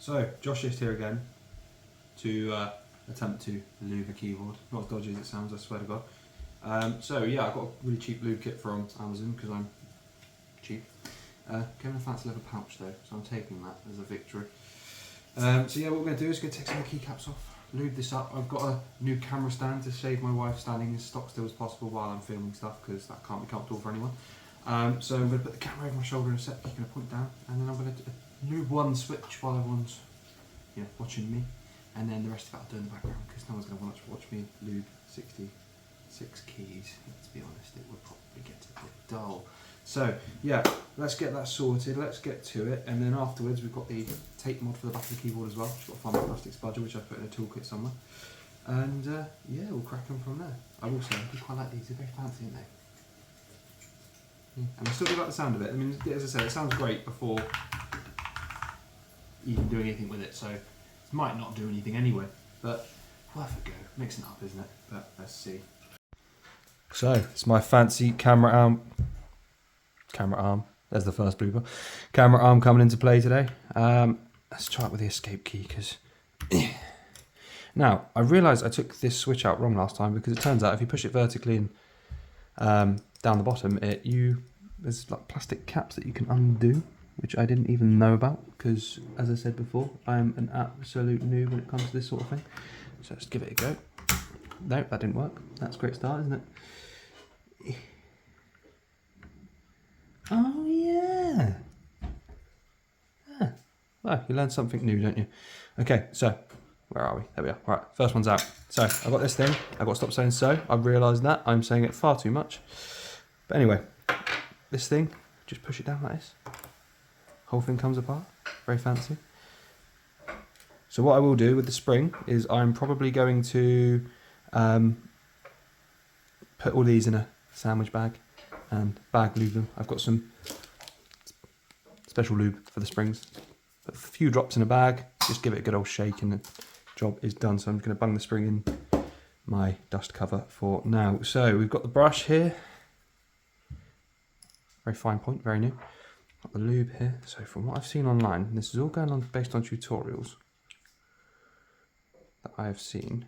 So, Josh is here again to attempt to lube a keyboard. Not as dodgy as it sounds, I swear to God. So yeah, I got a really cheap lube kit from Amazon because I'm cheap. Came in a fancy leather pouch though, so I'm taking that as a victory. So yeah, what we're going to do is going to take some of the keycaps off, lube this up. I've got a new camera stand to save my wife standing as stock still as possible while I'm filming stuff, because that can't be comfortable for anyone. So I'm going to put the camera over my shoulder in a sec, going to point down, and then I'm going to lube one switch while everyone's watching me, and then the rest of it I'll do in the background because no one's going to watch me lube 66 keys. Let's be honest, it would probably get a bit dull. So yeah, let's get that sorted, let's get to it, and then afterwards we've got the tape mod for the back of the keyboard as well. Just got to find my plastic spudger, which I've put in a toolkit somewhere, and yeah, we'll crack on from there. I will say, I do quite like these, they're very fancy, aren't they? And I still do like the sound of it. I mean, as I said, it sounds great before you can do anything with it, so it might not do anything anyway, but worth a go. Mixing it up, isn't it? But let's see. So, it's my fancy camera arm. There's the first blooper. Camera arm coming into play today. Let's try it with the escape key, because... Now, I realised I took this switch out wrong last time, because it turns out if you push it vertically and down the bottom, there's like plastic caps that you can undo, which I didn't even know about, because as I said before, I'm an absolute noob when it comes to this sort of thing. So let's give it a go. No, that didn't work. That's a great start, isn't it? Oh yeah. Well, you learn something new, don't you? Okay, so where are we? There we are. Right, first one's out. So I've got this thing. I've got to stop saying so. I've realised that I'm saying it far too much. But anyway, this thing, just push it down like this. Whole thing comes apart. Very fancy. So what I will do with the spring is I'm probably going to put all these in a sandwich bag and bag lube them. I've got some special lube for the springs. Put a few drops in a bag, just give it a good old shake and the job is done. So I'm just going to bung the spring in my dust cover for now. So we've got the brush here. Very fine point, very new. Got the lube here. So from what I've seen online, this is all going on based on tutorials that I have seen.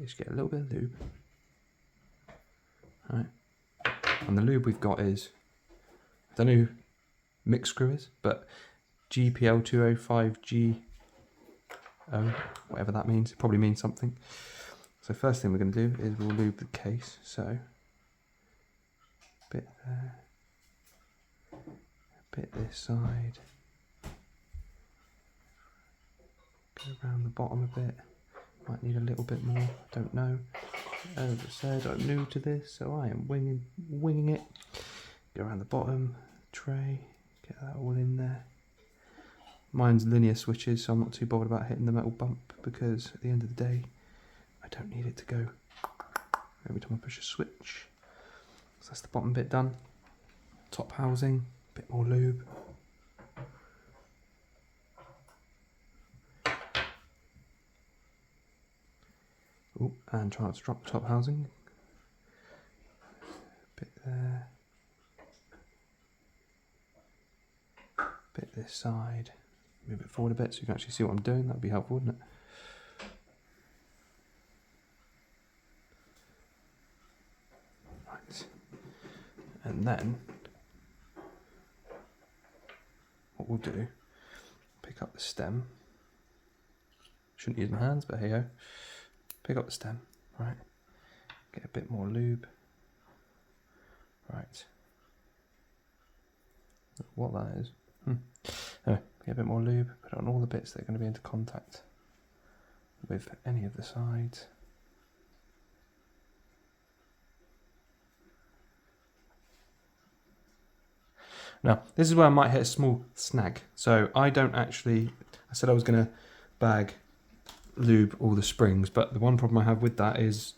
Just get a little bit of lube. Alright. And the lube we've got is, I don't know who mix screw is, but GPL205G, whatever that means. It probably means something. So first thing we're going to do is we'll lube the case. So bit there, a bit this side, go around the bottom a bit, might need a little bit more, don't know. As I said, I'm new to this, so I am winging it. Go around the bottom, tray, get that all in there. Mine's linear switches, so I'm not too bothered about hitting the metal bump, because at the end of the day, I don't need it to go every time I push a switch. So that's the bottom bit done. Top housing, a bit more lube. Ooh, and try not to drop the top housing. Bit there. Bit this side. Move it forward a bit so you can actually see what I'm doing. That would be helpful, wouldn't it? Right. And then what we'll do, pick up the stem. Shouldn't use my hands, but hey ho. Pick up the stem, right? Get a bit more lube. Right. What that is. Anyway, get a bit more lube, put it on all the bits that are going to be into contact with any of the sides. Now, this is where I might hit a small snag. So I don't actually, I said I was going to bag lube all the springs, but the one problem I have with that is,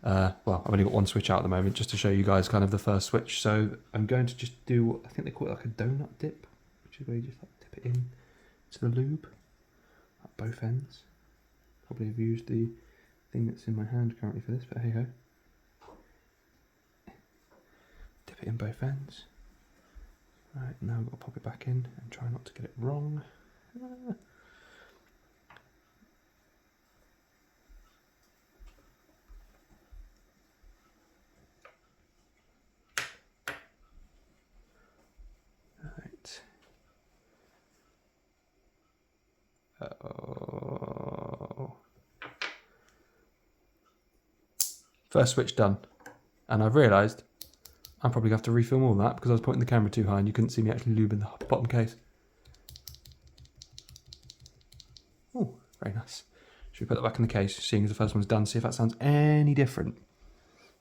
well, I've only got one switch out at the moment, just to show you guys kind of the first switch. So I'm going to just do, I think they call it like a donut dip, which is where you just like dip it in to the lube at both ends. Probably have used the thing that's in my hand currently for this, but hey ho. Dip it in both ends. Right, now I've got to pop it back in and try not to get it wrong. Right. Oh. First switch done. And I've realised I'm probably going to have to refilm all that because I was pointing the camera too high and you couldn't see me actually lubing the bottom case. Oh, very nice. Should we put that back in the case, seeing as the first one's done, see if that sounds any different.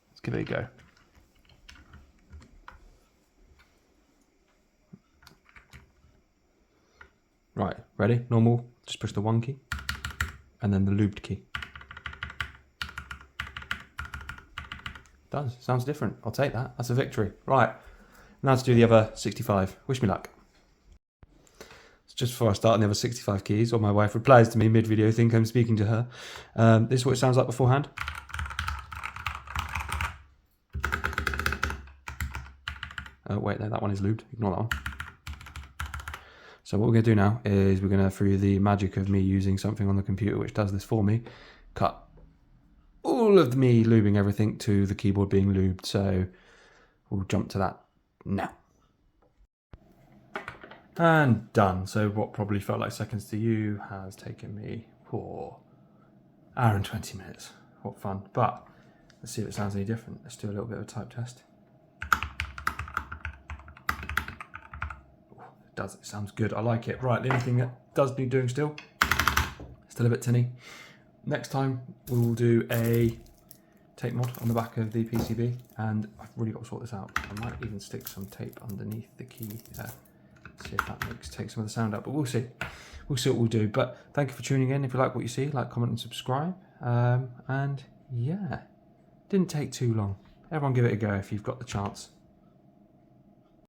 Let's give it a go. Right, ready? Normal, just push the 1 key and then the lubed key. Does, sounds different. I'll take that. That's a victory. Right, now to do the other 65. Wish me luck. So just before I start on the other 65 keys, or my wife replies to me mid-video, think I'm speaking to her. This is what it sounds like beforehand. Oh wait, no, that one is lubed. Ignore that one. So what we're going to do now is we're going to, through the magic of me using something on the computer which does this for me, cut all of me lubing everything to the keyboard being lubed. So we'll jump to that now. And done. So what probably felt like seconds to you has taken me for an hour and 20 minutes. What fun. But let's see if it sounds any different. Let's do a little bit of a type test. It does, it sounds good. I like it. Right, the only thing that does need doing still a bit tinny. Next time we will do a tape mod on the back of the PCB, and I've really got to sort this out. I might even stick some tape underneath the key, see if that take some of the sound out, but we'll see. We'll see what we'll do. But thank you for tuning in. If you like what you see, like, comment and subscribe. And yeah, didn't take too long. Everyone give it a go if you've got the chance.